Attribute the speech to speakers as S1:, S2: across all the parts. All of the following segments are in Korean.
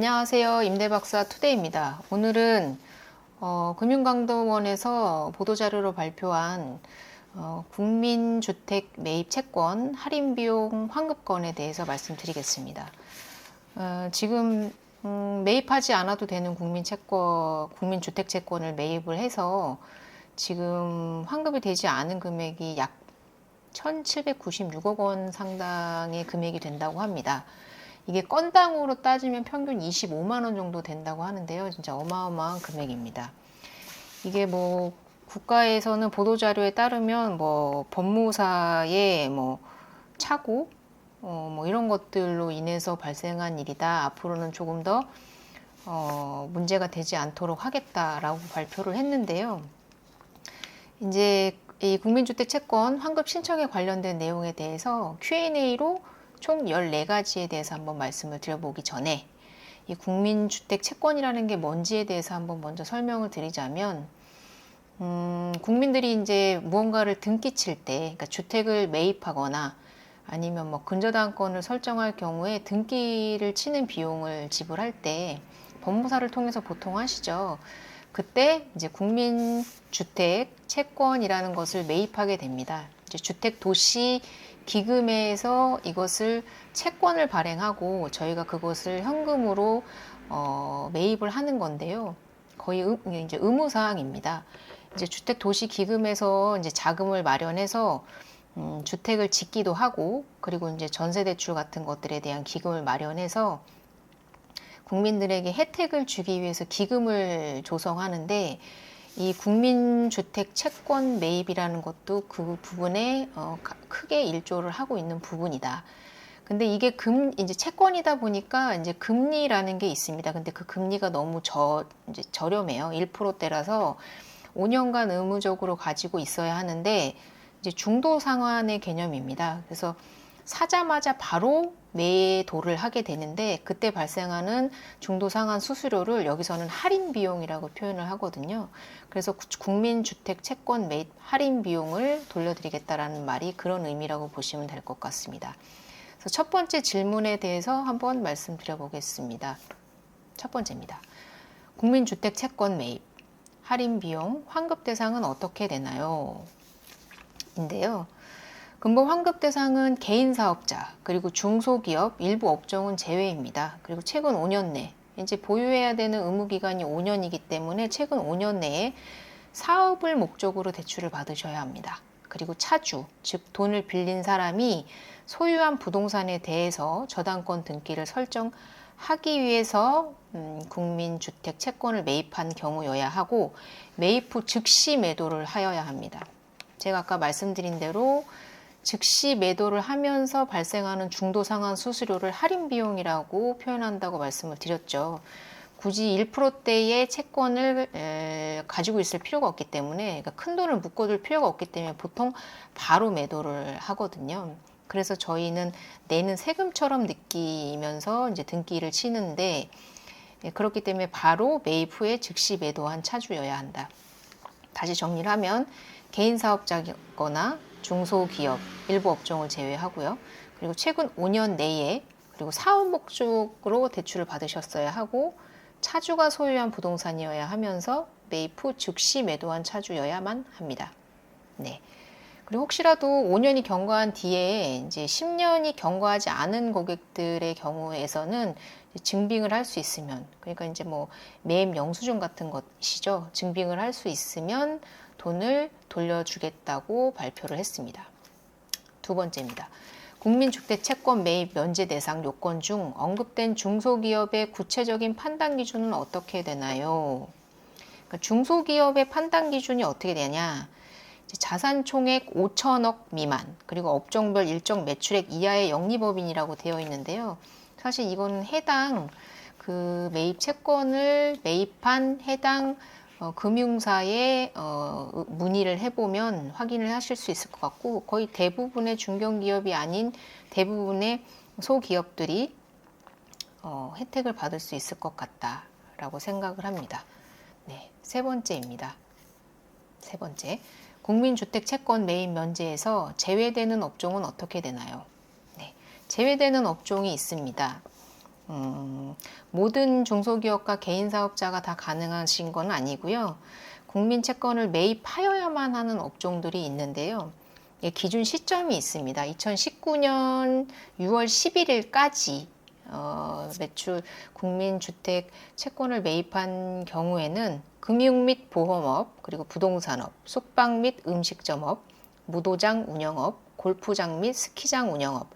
S1: 안녕하세요. 임대박사 투데이입니다. 오늘은 금융감독원에서 보도자료로 발표한 국민주택 매입 채권 할인비용 환급건에 대해서 말씀드리겠습니다. 지금 매입하지 않아도 되는 국민주택 채권을 매입을 해서 지금 환급이 되지 않은 금액이 약 1,796억 원 상당의 금액이 된다고 합니다. 이게 건당으로 따지면 평균 25만 원 정도 된다고 하는데요. 진짜 어마어마한 금액입니다. 이게 뭐 국가에서는 보도자료에 따르면 뭐 법무사의 뭐 착오 뭐 이런 것들로 인해서 발생한 일이다. 앞으로는 조금 더 문제가 되지 않도록 하겠다라고 발표를 했는데요. 이제 이 국민주택 채권 환급 신청에 관련된 내용에 대해서 Q&A로 총 14가지에 대해서 한번 말씀을 드려보기 전에 이 국민주택 채권이라는 게 뭔지에 대해서 한번 먼저 설명을 드리자면 국민들이 이제 무언가를 등기 칠 때, 그러니까 주택을 매입하거나 아니면 뭐 근저당권을 설정할 경우에 등기를 치는 비용을 지불할 때 법무사를 통해서 보통 하시죠. 그때 이제 국민주택 채권이라는 것을 매입하게 됩니다. 이제 주택도시 기금에서 이것을 채권을 발행하고 저희가 그것을 현금으로 매입을 하는 건데요. 거의 이제 의무사항입니다. 이제 주택도시기금에서 이제 자금을 마련해서 주택을 짓기도 하고 그리고 이제 전세대출 같은 것들에 대한 기금을 마련해서 국민들에게 혜택을 주기 위해서 기금을 조성하는데 이 국민주택 채권 매입이라는 것도 그 부분에 크게 일조를 하고 있는 부분이다. 근데 이게 이제 채권이다 보니까 이제 금리라는 게 있습니다. 근데 그 금리가 너무 이제 저렴해요. 1%대라서 5년간 의무적으로 가지고 있어야 하는데 이제 중도 상환의 개념입니다. 그래서 사자마자 바로 매도를 하게 되는데 그때 발생하는 중도상환 수수료를 여기서는 할인 비용이라고 표현을 하거든요. 그래서 국민주택 채권 매입 할인 비용을 돌려드리겠다라는 말이 그런 의미라고 보시면 될 것 같습니다. 그래서 첫 번째 질문에 대해서 한번 말씀드려 보겠습니다. 첫 번째입니다. 국민주택 채권 매입 할인 비용 환급 대상은 어떻게 되나요? 인데요. 근본 환급 대상은 개인 사업자, 그리고 중소기업, 일부 업종은 제외입니다. 그리고 최근 5년 내, 이제 보유해야 되는 의무 기간이 5년이기 때문에 최근 5년 내에 사업을 목적으로 대출을 받으셔야 합니다. 그리고 차주, 즉 돈을 빌린 사람이 소유한 부동산에 대해서 저당권 등기를 설정하기 위해서 국민주택 채권을 매입한 경우여야 하고 매입 후 즉시 매도를 하여야 합니다. 제가 아까 말씀드린 대로 즉시 매도를 하면서 발생하는 중도상환 수수료를 할인 비용이라고 표현한다고 말씀을 드렸죠. 굳이 1%대의 채권을 가지고 있을 필요가 없기 때문에, 그러니까 큰 돈을 묶어둘 필요가 없기 때문에 보통 바로 매도를 하거든요. 그래서 저희는 내는 세금처럼 느끼면서 이제 등기를 치는데, 그렇기 때문에 바로 매입 후에 즉시 매도한 차주여야 한다. 다시 정리를 하면 개인 사업자거나 중소기업, 일부 업종을 제외하고요. 그리고 최근 5년 내에 그리고 사업 목적으로 대출을 받으셨어야 하고 차주가 소유한 부동산이어야 하면서 매입 후 즉시 매도한 차주여야만 합니다. 네. 그리고 혹시라도 5년이 경과한 뒤에 이제 10년이 경과하지 않은 고객들의 경우에서는 증빙을 할 수 있으면, 그러니까 이제 뭐 매입 영수증 같은 것이죠. 증빙을 할 수 있으면 돈을 돌려주겠다고 발표를 했습니다. 두 번째입니다. 국민주택 채권 매입 면제 대상 요건 중 언급된 중소기업의 구체적인 판단 기준은 어떻게 되나요? 그러니까 중소기업의 판단 기준이 어떻게 되냐? 자산 총액 5천억 미만, 그리고 업종별 일정 매출액 이하의 영리법인이라고 되어 있는데요. 사실 이건 해당 그 매입 채권을 매입한 해당 금융사에 문의를 해보면 확인을 하실 수 있을 것 같고, 거의 대부분의 중견기업이 아닌 대부분의 소기업들이 혜택을 받을 수 있을 것 같다라고 생각을 합니다. 네, 세 번째입니다. 세 번째, 국민주택 채권 매입 면제에서 제외되는 업종은 어떻게 되나요? 네, 제외되는 업종이 있습니다. 모든 중소기업과 개인 사업자가 다 가능하신 건 아니고요. 국민채권을 매입하여야만 하는 업종들이 있는데요. 기준 시점이 있습니다. 2019년 6월 11일까지 매출 국민주택 채권을 매입한 경우에는 금융 및 보험업, 그리고 부동산업, 숙박 및 음식점업, 무도장 운영업, 골프장 및 스키장 운영업,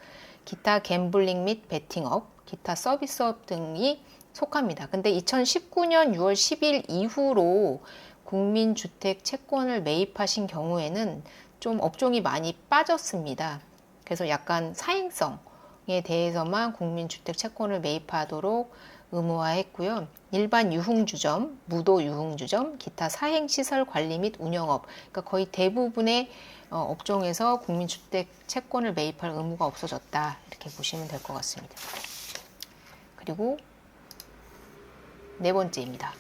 S1: 기타 갬블링 및 베팅업, 기타 서비스업 등이 속합니다. 근데 2019년 6월 10일 이후로 국민주택 채권을 매입하신 경우에는 좀 업종이 많이 빠졌습니다. 그래서 약간 사행성에 대해서만 국민주택 채권을 매입하도록 의무화했고요. 일반 유흥주점, 무도 유흥주점, 기타 사행시설 관리 및 운영업, 그러니까 거의 대부분의 업종에서 국민주택 채권을 매입할 의무가 없어졌다. 이렇게 보시면 될 것 같습니다. 그리고 네 번째입니다.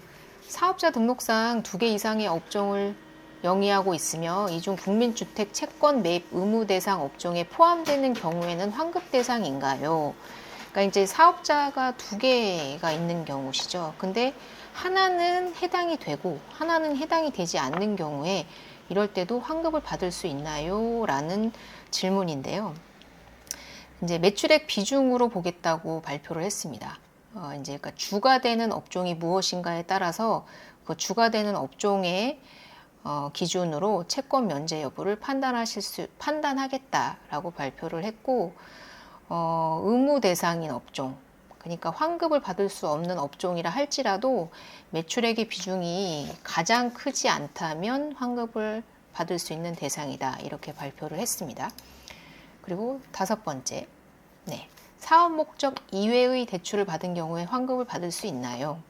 S1: 사업자 등록상 2개 이상의 업종을 영위하고 있으며 이 중 국민주택 채권 매입 의무 대상 업종에 포함되는 경우에는 환급 대상인가요? 그러니까 이제 사업자가 2개가 있는 경우시죠. 근데 하나는 해당이 되고 하나는 해당이 되지 않는 경우에 이럴 때도 환급을 받을 수 있나요? 라는 질문인데요. 이제 매출액 비중으로 보겠다고 발표를 했습니다. 이제 그러니까 주가 되는 업종이 무엇인가에 따라서 그 주가 되는 업종의 기준으로 채권 면제 여부를 판단하겠다라고 발표를 했고, 의무 대상인 업종, 그러니까 환급을 받을 수 없는 업종이라 할지라도 매출액의 비중이 가장 크지 않다면 환급을 받을 수 있는 대상이다. 이렇게 발표를 했습니다. 그리고 5번째, 네, 사업 목적 이외의 대출을 받은 경우에 환급을 받을 수 있나요?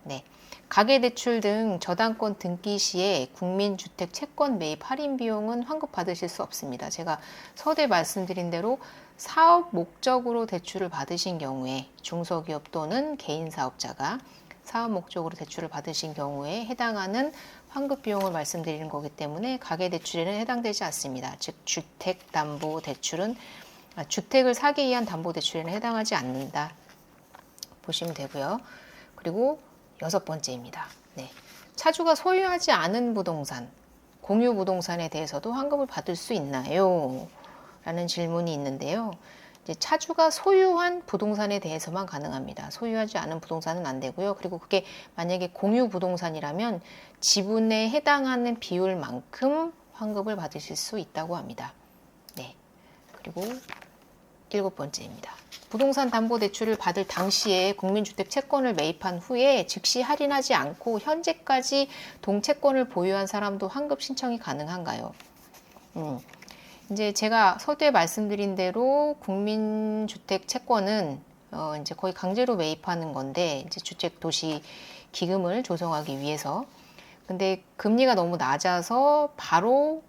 S1: 네, 가계대출 등 저당권 등기 시에 국민주택 채권 매입 할인 비용은 환급 받으실 수 없습니다. 제가 서두에 말씀드린 대로 사업 목적으로 대출을 받으신 경우에 중소기업 또는 개인 사업자가 사업 목적으로 대출을 받으신 경우에 해당하는 환급 비용을 말씀드리는 거기 때문에 가계대출에는 해당되지 않습니다. 즉 주택담보대출은 주택을 사기 위한 담보대출에는 해당하지 않는다 보시면 되고요. 그리고 6번째입니다. 네, 차주가 소유하지 않은 부동산, 공유 부동산에 대해서도 환급을 받을 수 있나요? 라는 질문이 있는데요. 이제 차주가 소유한 부동산에 대해서만 가능합니다. 소유하지 않은 부동산은 안 되고요. 그리고 그게 만약에 공유 부동산이라면 지분에 해당하는 비율만큼 환급을 받으실 수 있다고 합니다. 네, 그리고 7번째입니다. 부동산 담보대출을 받을 당시에 국민주택 채권을 매입한 후에 즉시 할인하지 않고 현재까지 동채권을 보유한 사람도 환급 신청이 가능한가요? 이제 제가 서두에 말씀드린 대로 국민주택 채권은 이제 거의 강제로 매입하는 건데, 이제 주택도시 기금을 조성하기 위해서. 근데 금리가 너무 낮아서 바로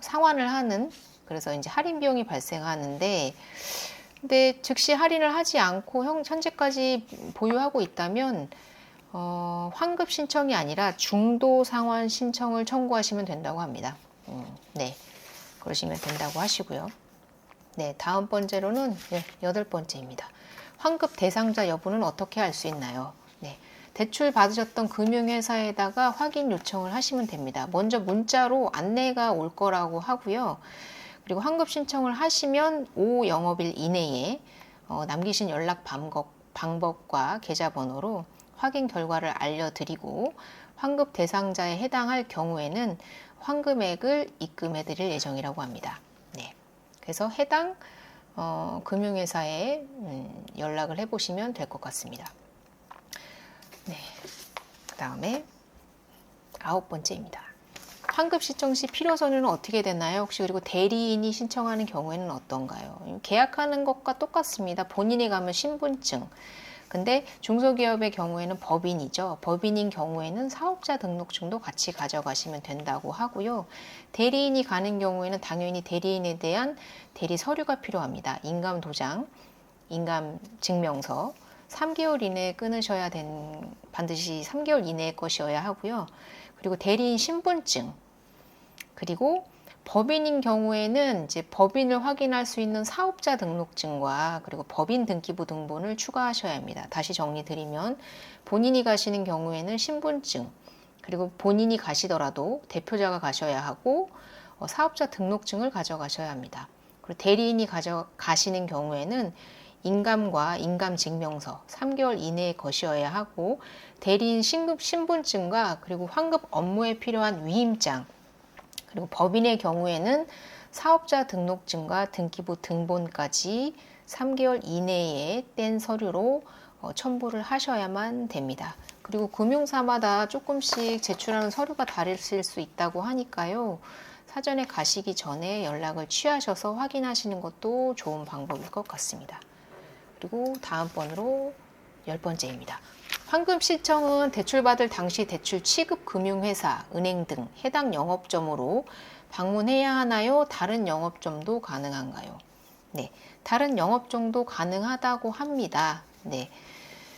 S1: 상환을 하는, 그래서 이제 할인 비용이 발생하는데, 근데 즉시 할인을 하지 않고 현재까지 보유하고 있다면 환급 신청이 아니라 중도 상환 신청을 청구하시면 된다고 합니다. 네, 그러시면 된다고 하시고요. 네, 다음 번째로는 8번째입니다. 환급 대상자 여부는 어떻게 알 수 있나요? 네, 대출 받으셨던 금융회사에다가 확인 요청을 하시면 됩니다. 먼저 문자로 안내가 올 거라고 하고요. 그리고 환급 신청을 하시면 5영업일 이내에 남기신 연락 방법과 계좌번호로 확인 결과를 알려드리고 환급 대상자에 해당할 경우에는 환금액을 입금해 드릴 예정이라고 합니다. 네, 그래서 해당 금융회사에 연락을 해보시면 될 것 같습니다. 네, 그 다음에 9번째입니다. 환급 신청 시 필요 서류는 어떻게 되나요? 혹시 그리고 대리인이 신청하는 경우에는 어떤가요? 계약하는 것과 똑같습니다. 본인이 가면 신분증. 근데 중소기업의 경우에는 법인이죠. 법인인 경우에는 사업자 등록증도 같이 가져가시면 된다고 하고요. 대리인이 가는 경우에는 당연히 대리인에 대한 대리 서류가 필요합니다. 인감도장, 인감증명서, 3개월 이내에 끊으셔야 반드시 3개월 이내의 것이어야 하고요. 그리고 대리인 신분증, 그리고 법인인 경우에는 이제 법인을 확인할 수 있는 사업자 등록증과 그리고 법인 등기부 등본을 추가하셔야 합니다. 다시 정리드리면 본인이 가시는 경우에는 신분증, 그리고 본인이 가시더라도 대표자가 가셔야 하고 사업자 등록증을 가져가셔야 합니다. 그리고 대리인이 가시는 경우에는 인감과 인감증명서 3개월 이내에 거셔야 하고 대리인 신분증과 그리고 환급 업무에 필요한 위임장, 그리고 법인의 경우에는 사업자 등록증과 등기부 등본까지 3개월 이내에 뗀 서류로 첨부를 하셔야만 됩니다. 그리고 금융사마다 조금씩 제출하는 서류가 다를 수 있다고 하니까요. 사전에 가시기 전에 연락을 취하셔서 확인하시는 것도 좋은 방법일 것 같습니다. 그리고 다음번으로 10번째입니다. 환급 신청은 대출받을 당시 대출 취급 금융회사, 은행 등 해당 영업점으로 방문해야 하나요? 다른 영업점도 가능한가요? 네, 다른 영업점도 가능하다고 합니다. 네.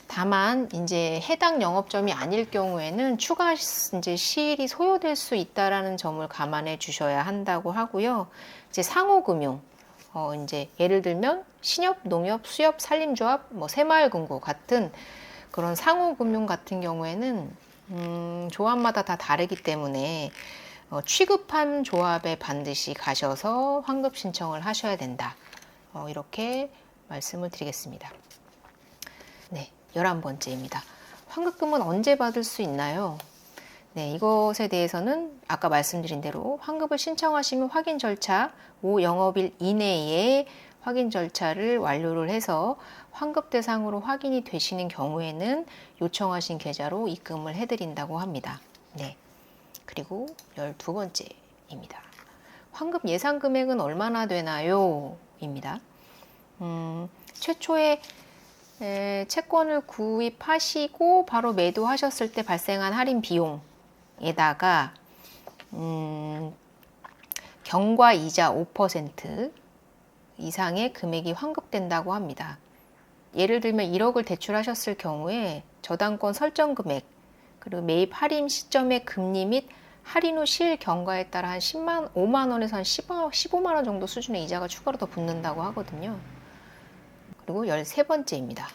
S1: 다만 이제 해당 영업점이 아닐 경우에는 추가 이제 시일이 소요될 수 있다라는 점을 감안해 주셔야 한다고 하고요. 이제 상호금융, 이제 예를 들면 신협, 농협, 수협, 산림조합, 새마을금고 같은 그런 상호금융 같은 경우에는 조합마다 다 다르기 때문에 취급한 조합에 반드시 가셔서 환급 신청을 하셔야 된다. 이렇게 말씀을 드리겠습니다. 네, 11번째입니다. 환급금은 언제 받을 수 있나요? 네, 이것에 대해서는 아까 말씀드린 대로 환급을 신청하시면 확인 절차 5영업일 이내에 확인 절차를 완료를 해서 환급 대상으로 확인이 되시는 경우에는 요청하신 계좌로 입금을 해드린다고 합니다. 네, 그리고 12번째입니다. 환급 예상 금액은 얼마나 되나요? 입니다. 최초에 채권을 구입하시고 바로 매도하셨을 때 발생한 할인 비용에다가 경과 이자 5% 이상의 금액이 환급된다고 합니다. 예를 들면 1억을 대출하셨을 경우에 저당권 설정 금액, 그리고 매입 할인 시점의 금리 및 할인 후 실 경과에 따라 한 5만 원에서 한 15만 원 정도 수준의 이자가 추가로 더 붙는다고 하거든요. 그리고 13번째입니다.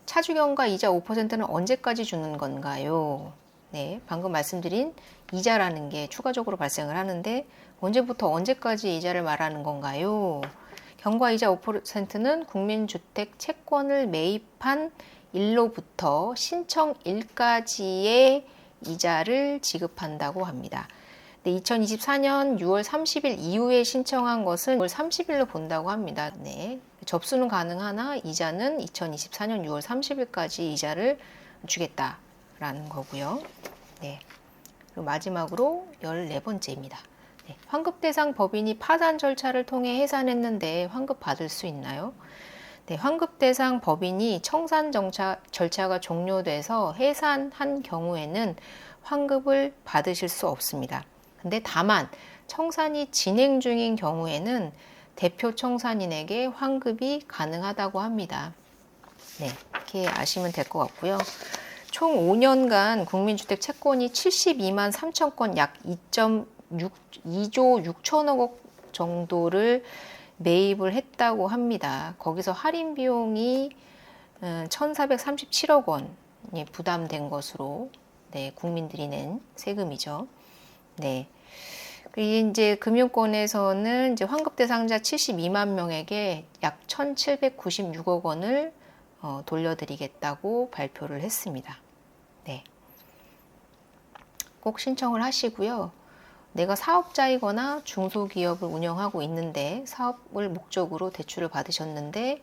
S1: 차주경과 이자 5%는 언제까지 주는 건가요? 네, 방금 말씀드린 이자라는 게 추가적으로 발생을 하는데 언제부터 언제까지 이자를 말하는 건가요? 경과이자 5%는 국민주택 채권을 매입한 일로부터 신청일까지의 이자를 지급한다고 합니다. 2024년 6월 30일 이후에 신청한 것은 6월 30일로 본다고 합니다. 네, 접수는 가능하나 이자는 2024년 6월 30일까지 이자를 주겠다라는 거고요. 네, 그리고 마지막으로 14번째입니다. 네, 환급 대상 법인이 파산 절차를 통해 해산했는데 환급 받을 수 있나요? 네, 환급 대상 법인이 청산 절차가 종료돼서 해산한 경우에는 환급을 받으실 수 없습니다. 근데 다만 청산이 진행 중인 경우에는 대표 청산인에게 환급이 가능하다고 합니다. 네, 이렇게 아시면 될 것 같고요. 총 5년간 국민주택 채권이 72만 3천 건, 약 2조 6천억 원 정도를 매입을 했다고 합니다. 거기서 할인 비용이 1,437억 원이 부담된 것으로, 네, 국민들이 낸 세금이죠. 네. 이제 금융권에서는 이제 환급 대상자 72만 명에게 약 1,796억 원을 돌려드리겠다고 발표를 했습니다. 네. 꼭 신청을 하시고요. 내가 사업자이거나 중소기업을 운영하고 있는데 사업을 목적으로 대출을 받으셨는데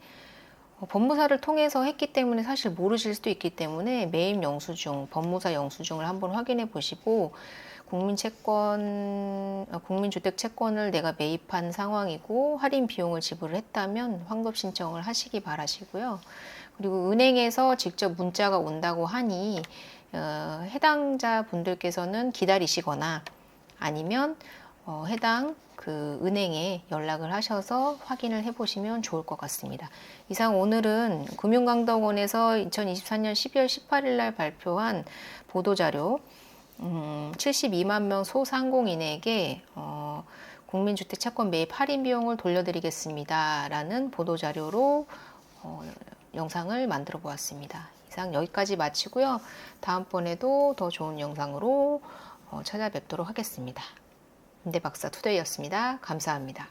S1: 법무사를 통해서 했기 때문에 사실 모르실 수도 있기 때문에 매입 영수증, 법무사 영수증을 한번 확인해 보시고 국민주택 채권을 내가 매입한 상황이고 할인 비용을 지불을 했다면 환급 신청을 하시기 바라시고요. 그리고 은행에서 직접 문자가 온다고 하니 해당자 분들께서는 기다리시거나 아니면 해당 그 은행에 연락을 하셔서 확인을 해보시면 좋을 것 같습니다. 이상 오늘은 금융감독원에서 2024년 12월 18일 날 발표한 보도자료 72만 명 소상공인에게 국민주택 채권 매입 할인 비용을 돌려드리겠습니다. 라는 보도자료로 영상을 만들어 보았습니다. 이상 여기까지 마치고요. 다음번에도 더 좋은 영상으로 찾아뵙도록 하겠습니다. 임대박사 투데이였습니다. 감사합니다.